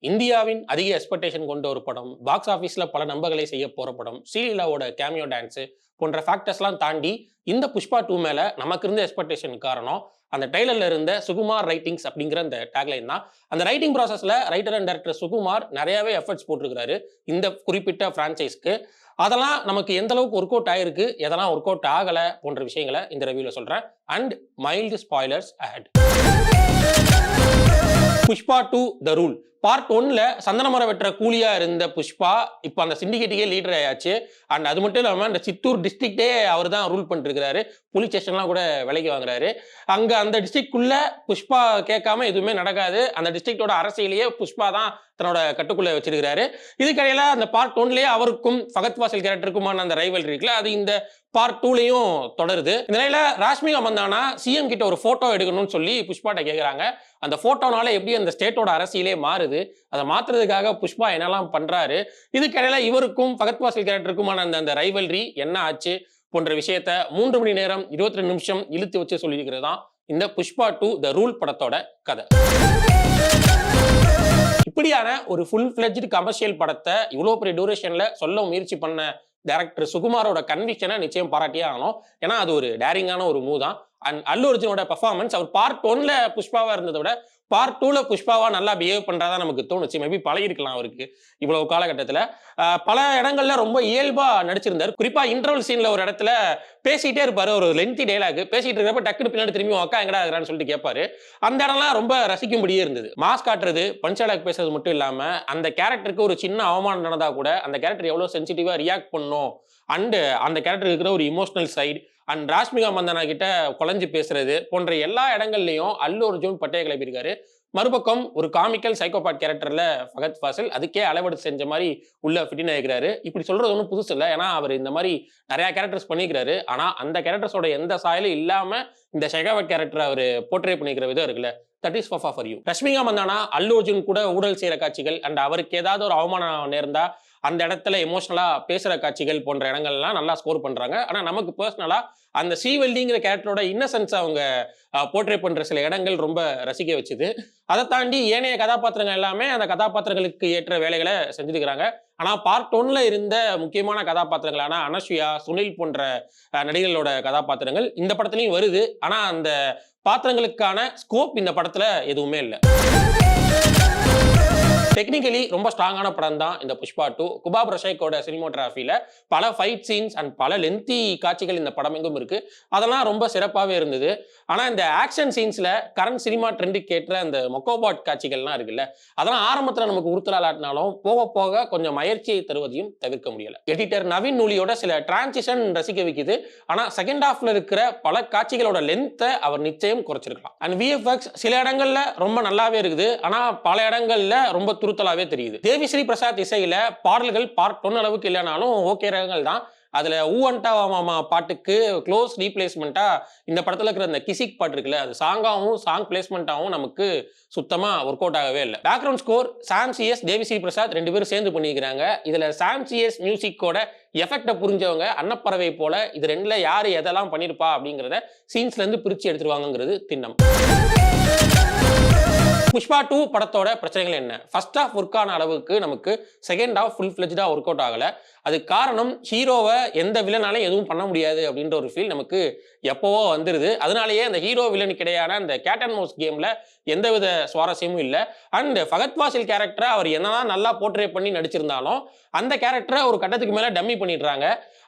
இந்தியாவின் அதிக எக்ஸ்பெக்டேஷன் கொண்ட ஒரு படம், பாக்ஸ் ஆஃபீஸ்ல பல நம்பர்களை செய்ய போற படம், ஸ்ரீலீலாவோட கேமியோ டான்ஸ் போன்ற ஃபேக்டர்ஸ்லாம் தாண்டி இந்த புஷ்பா 2 மேல நமக்கு இருந்த எக்ஸ்பெக்டேஷன் காரணம் அந்த ட்ரெய்லர்ல இருந்த சுகுமார் ரைட்டிங்ஸ் அப்படிங்கிற அந்த டேக்லைன் தான். அந்த ரைட்டிங் ப்ராசஸ்ல ரைட்டர் அண்ட் டைரக்டர் சுகுமார் நிறையவே எஃபர்ட்ஸ் போட்டிருக்காரு இந்த குறிப்பிட்ட பிரான்ச்சைஸ்க்கு. அதெல்லாம் நமக்கு எந்த அளவுக்கு ஒர்க் அவுட் ஆயிருக்கு, எதெல்லாம் ஒர்க் அவுட் ஆகல போன்ற விஷயங்களை இந்த ரிவ்யூல சொல்றேன். And mild spoilers ahead. Pushpa 2 the rule part 1ல சந்தனமரம் வெட்டுற கூலியா இருந்த புஷ்பா இப்ப அந்த சிண்டிகேட்டுக்கே லீடர் ஆயாச்சு. அண்ட் அது மட்டும் இல்லாம அந்த சித்தூர் டிஸ்ட்ரிக்டே அவர் தான் ரூல் பண்ணிட்டு இருக்காரு. போலீஸ் ஸ்டேஷன்லாம் கூட விலைக்கு வாங்குறாரு. அங்க அந்த டிஸ்ட்ரிக்ட்குள்ள புஷ்பா கேட்காம எதுவுமே நடக்காது. அந்த டிஸ்ட்ரிக்டோட அரசியலையே புஷ்பா தான் தன்னோட கட்டுக்குள்ள வச்சிருக்காரு. இதுக்கடையில அந்த பார்ட் 1லயே அவருக்கும் ஃபகத் ஃபாசில் கேரக்டருக்குமான அந்த ரைவல்ரி இருக்குல்ல, அது இந்த பார்ட் 2லயும் தொடருது. இந்த நிலையில ராஷ்மிகா மந்தானா சிஎம் கிட்ட ஒரு போட்டோ எடுக்கணும்னு சொல்லி புஷ்பாட்ட கேக்குறாங்க. அந்த போட்டோனால எப்படி அந்த ஸ்டேட்டோட அரசியலே மாறுது, அதை மாத்துறதுக்காக புஷ்பா என்னெல்லாம் பண்றாரு, இதுக்கிடையில இவருக்கும் ஃபகத் ஃபாசில் கேரக்டருக்குமான அந்த ரைவல்ரி என்ன ஆச்சு போன்ற விஷயத்த 3 மணி நேரம் 22 நிமிஷம் இழுத்து வச்சு சொல்லியிருக்கிறது தான் இந்த புஷ்பா 2 த ரூல் படத்தோட கதை. இப்படியான ஒரு ஃபுல் ஃபிளெஜ்டு கமர்ஷியல் படத்தை இவ்வளவு பெரிய டியூரேஷன்ல சொல்ல முயற்சி பண்ண டைரக்டர் சுகுமாரோட கன்விக்ஷனை நிச்சயம் பாராட்டியே ஆகணும். ஏன்னா அது ஒரு டேரிங்கான ஒரு மூவ் தான். அண்ட் அல்லு அர்ஜுனோட பெர்ஃபார்மன்ஸ் அவர் பார்ட் 1ல புஷ்பாவா இருந்ததை விட பார்ட் 2ல புஷ்பாவா நல்லா பிஹேவ் பண்றதா நமக்கு தோணுச்சு. மேபி பழகிருக்கலாம் அவருக்கு இவ்வளவு காலகட்டத்தில். பல இடங்கள்ல ரொம்ப இயல்பா நடிச்சிருந்தார். குறிப்பா இன்டர்வல் சீன்ல ஒரு இடத்துல பேசிட்டே இருப்பாரு, ஒரு லென்த்தி டைலாக் பேசிட்டு இருக்கிறப்ப டக்குனு பின்னாடி திரும்பி அக்கா எங்கடா இருக்கிறான்னு சொல்லிட்டு கேட்பாரு. அந்த இடம்லாம் ரொம்ப ரசிக்கும்படியே இருந்தது. மாஸ் காட்டுறது, பஞ்ச் டைலாக் பேசுறது மட்டும் இல்லாம அந்த கேரக்டருக்கு ஒரு சின்ன அவமானம் நடந்தா கூட அந்த கேரக்டர் எவ்வளவு சென்சிட்டிவா ரியாக்ட் பண்ணும், அண்ட் அந்த கேரக்டர் இருக்கிற ஒரு emotional side, and Rashmika Mandanna கிட்ட குழஞ்சு பேசுறது போன்ற எல்லா இடங்கள்லயும் அல்லு அர்ஜுன் பட்டையை கிளப்பியிருக்காரு. மறுபக்கம் ஒரு காமிக்கல் சைக்கோபாட் கேரக்டர்ல ஃபகத் ஃபாசில் அதுக்கே அளவெடுத்து செஞ்ச மாதிரி உள்ள ஃபிட்டின் ஆகிக்கிறாரு. இப்படி சொல்றது ஒன்றும் புதுசு இல்லை, ஏன்னா அவர் இந்த மாதிரி நிறைய கேரக்டர்ஸ் பண்ணிக்கிறாரு. ஆனா அந்த கேரக்டர்ஸோட எந்த சாயலும் இல்லாம இந்த ஷெகாவட் கேரக்டர் அவர் போர்ட்ரே பண்ணிக்கிற விதம் இருக்குல்ல, that is for you. Rashmika Mandanna Allu Arjun கூட ஊழல் செய்யற காட்சிகள், அண்ட் அவருக்கு ஏதாவது ஒரு அவமானம் நேர்ந்தா அந்த இடத்துல எமோஷனலா பேசுற காட்சிகள் போன்ற இடங்கள்லாம் நல்லா ஸ்கோர் பண்றாங்க. ஆனா நமக்கு பர்சனலா அந்த ஸ்ரீவல்லிங்கிற கேரக்டரோட இன்னசென்ஸ் அவங்க போர்ட்ரே பண்ற சில இடங்கள் ரொம்ப ரசிக்க வச்சுது. அதை தாண்டி ஏனைய கதாபாத்திரங்கள் எல்லாமே அந்த கதாபாத்திரங்களுக்கு ஏற்ற வேலைகளை செஞ்சிருக்கிறாங்க. ஆனா பார்ட் 1ல இருந்த முக்கியமான கதாபாத்திரங்களான அனஸ்வியா, சுனில் போன்ற நடிகர்களோட கதாபாத்திரங்கள் இந்த படத்துலயும் வருது. ஆனா அந்த பாத்திரங்களுக்கான ஸ்கோப் இந்த படத்துல எதுவுமே இல்லை. டெக்னிக்கலி ரொம்ப ஸ்ட்ராங்கான படம் தான் இந்த புஷ்பா 2. குபாப் ரஷேக்கோட சினிமோகிராஃபில பல ஃபைட் சீன்ஸ் அண்ட் பல லென்த்தி காட்சிகள் இந்த படம் எங்கும் இருக்கு. அதெல்லாம் ரொம்ப சிறப்பாகவே இருந்தது. ஆனா இந்த ஆக்ஷன் சீன்ஸ்ல கரண்ட் சினிமா ட்ரெண்டுக்கு ஏற்ற அந்த மொக்கோபாட் காட்சிகள்லாம் இருக்குல்ல, அதெல்லாம் ஆரம்பத்தில் நமக்கு உறுத்தலாட்டினாலும் போக போக கொஞ்சம் மயற்சியை தருவதையும் தவிர்க்க முடியல. எடிட்டர் நவீன் நூலியோட சில டிரான்சிஷன் ரசிக்க வைக்குது. ஆனா செகண்ட் ஹாஃப்ல இருக்கிற பல காட்சிகளோட லென்த்தை அவர் நிச்சயம் குறைச்சிருக்கலாம். அண்ட் விஎஃப்எக்ஸ் சில இடங்கள்ல ரொம்ப நல்லாவே இருக்குது. ஆனா பல இடங்கள்ல ரொம்ப துருத்தலாவே தெரியுது. தேவிஸ்ரீ பிரசாத் இசையில பாடல்கள் பார்ட் 1 அளவுக்கு இல்லைனாலும் ஓகே ரகங்கள் தான். அதுல ஊவன்டா மாமா பாட்டுக்கு க்ளோஸ் ரீப்ளேஸ்மெண்டா இந்த படத்துல இருக்கிற அந்த கிசிக் பாட்டு இருக்குல்ல, அது சாங்காவும் சாங் பிளேஸ்மெண்டாவும் நமக்கு சுத்தமா ஒர்க் அவுட் ஆகவே இல்லை. பேக்ரவுண்ட் ஸ்கோர் சாம் சிஎஸ், தேவிஸ்ரீ பிரசாத் 2 பேரும் சேர்ந்து பண்ணிக்கிறாங்க. இதுல சாம் சிஎஸ் மியூசிக்கோட எஃபெக்ட புரிஞ்சவங்க அன்னப்பறவை போல இது 2ல யாரு எதெல்லாம் பண்ணிருப்பா அப்படிங்கிறத சீன்ஸ்ல இருந்து பிரிச்சு எடுத்துருவாங்கிறது திண்ணம். புஷ்பா 2 படத்தோட பிரச்சனைகள் என்ன? ஃபர்ஸ்ட் ஹாஃப் ஒர்க் ஆன அளவுக்கு நமக்கு செகண்ட் ஹாஃப் ஃபுல் ஃபிளெஜ்டா ஒர்க் அவுட் ஆகல. அது காரணம் ஹீரோவை எந்த வில்லனாலும் எதுவும் பண்ண முடியாது அப்படின்ற ஒரு ஃபீல் நமக்கு எப்பவோ வந்துருது. அதனாலேயே அந்த ஹீரோ வில்லனுக்கு இடையான அந்த கேட் அண்ட் மவுஸ் கேம்ல எந்தவித சுவாரஸ்யமும் இல்லை. அண்ட் ஃபகத் ஃபாசில் கேரக்டரை அவர் என்னதான் நல்லா போர்ட்ரே பண்ணி நடிச்சிருந்தாலும் அந்த கேரக்டரை ஒரு கட்டத்துக்கு மேல டம்மி பண்ணிடுறாங்க.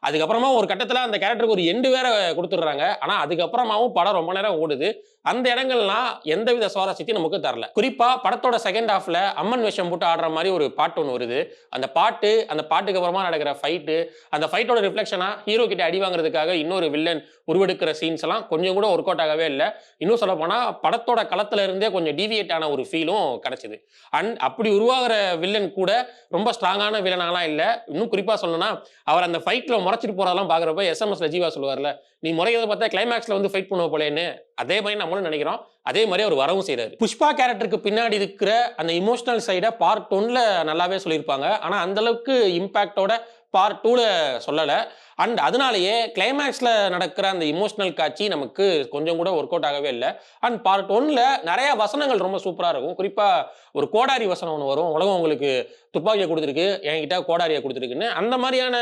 அதுக்கப்புறமா ஒரு கட்டத்துல அந்த கேரக்டருக்கு ஒரு எண்டு வேற கொடுத்துடுறாங்க. ஆனா அதுக்கப்புறமாவும் படம் ரொம்ப நேரம் ஓடுது. அந்த இடங்கள்லாம் எந்தவித சுவாரஸ்யத்தையும் நமக்கு தரல. குறிப்பா படத்தோட செகண்ட் ஹாஃப்ல அம்மன் வேஷம் போட்டு ஆடுற மாதிரி ஒரு பாட்டு ஒன்று வருது. அந்த பாட்டுக்கு அப்புறமா நடக்கிற ஃபைட்டு, அந்த ஃபைட்டோட ரிஃப்ளெக்ஷனா ஹீரோ கிட்ட அடி வாங்குறதுக்காக இன்னொரு வில்லன் உருவெடுக்கிற சீன்ஸ் எல்லாம் கொஞ்சம் கூட ஒர்க் அவுட் ஆகவே இல்லை. இன்னும் சொல்ல போனா படத்தோட களத்துல இருந்தே கொஞ்சம் டீவியேட் ஆன ஒரு ஃபீலும் கிடைச்சது. அண்ட் அப்படி உருவாகிற வில்லன் கூட ரொம்ப ஸ்ட்ராங்கான வில்லனாலாம் இல்லை. இன்னும் குறிப்பா சொல்லணும்னா அவர் அந்த ஃபைட்ல முறைச்சிட்டு போறதெல்லாம் பாக்குறப்ப எஸ்எம்எஸ்ல ஜீவா சொல்லுவார்ல, நீ முறையதை பார்த்தா கிளைமேக்ஸ்ல வந்து ஃபைட் பண்ணுவ போலேன்னு, அதே மாதிரி நம்மளும் நினைக்கிறோம். அதே மாதிரி அவர் வரவும் செய்யறாரு. புஷ்பா கேரக்டருக்கு பின்னாடி இருக்கிற அந்த இமோஷனல் சைடை பார்ட் 1ல நல்லாவே சொல்லியிருப்பாங்க. ஆனா அந்த அளவுக்கு இம்பாக்டோட பார்ட் 2ல சொல்லலை. அண்ட் அதனாலேயே கிளைமேக்ஸில் நடக்கிற அந்த இமோஷனல் காட்சி நமக்கு கொஞ்சம் கூட ஒர்க் அவுட் ஆகவே இல்லை. அண்ட் பார்ட் 1ல நிறைய வசனங்கள் ரொம்ப சூப்பராக இருக்கும். குறிப்பாக ஒரு கோடாரி வசனம் ஒன்று வரும், உலகம் உங்களுக்கு துப்பாக்கியை கொடுத்துருக்கு, என்கிட்ட கோடாரியை கொடுத்துருக்குன்னு. அந்த மாதிரியான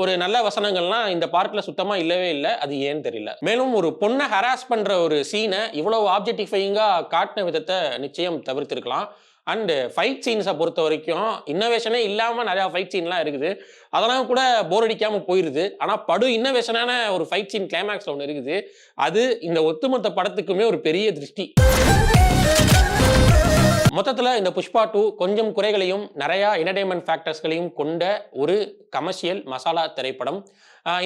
ஒரு நல்ல வசனங்கள்லாம் இந்த பார்ட்டில் சுத்தமாக இல்லவே இல்லை. அது ஏன்னு தெரியல. மேலும் ஒரு பொண்ணை ஹராஸ் பண்ணுற ஒரு சீனை இவ்வளவு ஆப்ஜெக்டிஃபையிங்காக காட்டின விதத்தை நிச்சயம் தவிர்த்திருக்கலாம். அண்ட் ஃபைட் சீன்ஸை பொறுத்த வரைக்கும் இன்னோவேஷனே இல்லாமல் நிறையா ஃபைட் சீன்லாம் இருக்குது. அதெல்லாம் கூட போர் அடிக்காமல் போயிடுது. ஆனால் படு இன்னோவேஷனான ஒரு ஃபைட் சீன் கிளைமேக்ஸில் ஒன்று இருக்குது. அது இந்த ஒட்டுமொத்த படத்துக்குமே ஒரு பெரிய திருஷ்டி. மொத்தத்தில் இந்த புஷ்பா 2 கொஞ்சம் குறைகளையும் நிறையா என்டர்டைன்மெண்ட் ஃபேக்டர்ஸ்களையும் கொண்ட ஒரு கமர்ஷியல் மசாலா திரைப்படம்.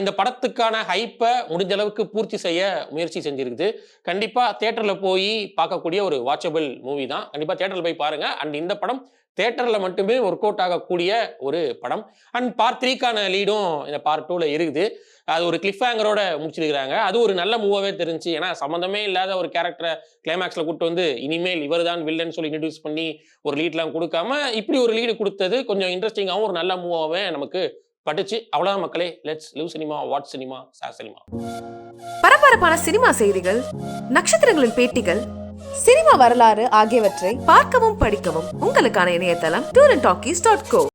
இந்த படத்துக்கான ஹைப்பை முடிஞ்ச அளவுக்கு பூர்த்தி செய்ய முயற்சி செஞ்சிருக்குது. கண்டிப்பாக தியேட்டரில் போய் பார்க்கக்கூடிய ஒரு வாட்சபிள் மூவி தான். கண்டிப்பாக தியேட்டரில் போய் பாருங்கள். அண்ட் இந்த படம் தியேட்டரில் மட்டுமே ஒர்க் அவுட் ஆகக்கூடிய ஒரு படம். அண்ட் பார்ட் 3க்கான லீடும் இந்த பார்ட் 2ல இருக்குது. அது ஒரு கிளிஃப் ஹேங்கரோட முடிச்சிருக்கிறாங்க. அது ஒரு நல்ல மூவாவே தெரிஞ்சு. ஏன்னா சம்மந்தமே இல்லாத ஒரு கேரக்டரை கிளைமேக்ஸில் கூப்பிட்டு வந்து இனிமேல் இவர் தான் வில்லன் சொல்லி இன்ட்ரடியூஸ் பண்ணி ஒரு லீட்லாம் கொடுக்காம இப்படி ஒரு லீடு கொடுத்தது கொஞ்சம் இன்ட்ரெஸ்டிங்காகவும் ஒரு நல்ல மூவாவே நமக்கு பட்டுச்சு. அவ்வளவுதான் மக்களே. Let's live cinema, watch cinema, share cinema. பரபரப்பான சினிமா செய்திகள், நட்சத்திரங்களின் பேட்டிகள், சினிமா வரலாறு ஆகியவற்றை பார்க்கவும் படிக்கவும் உங்களுக்கான இணையதளம் tourantalkies.co.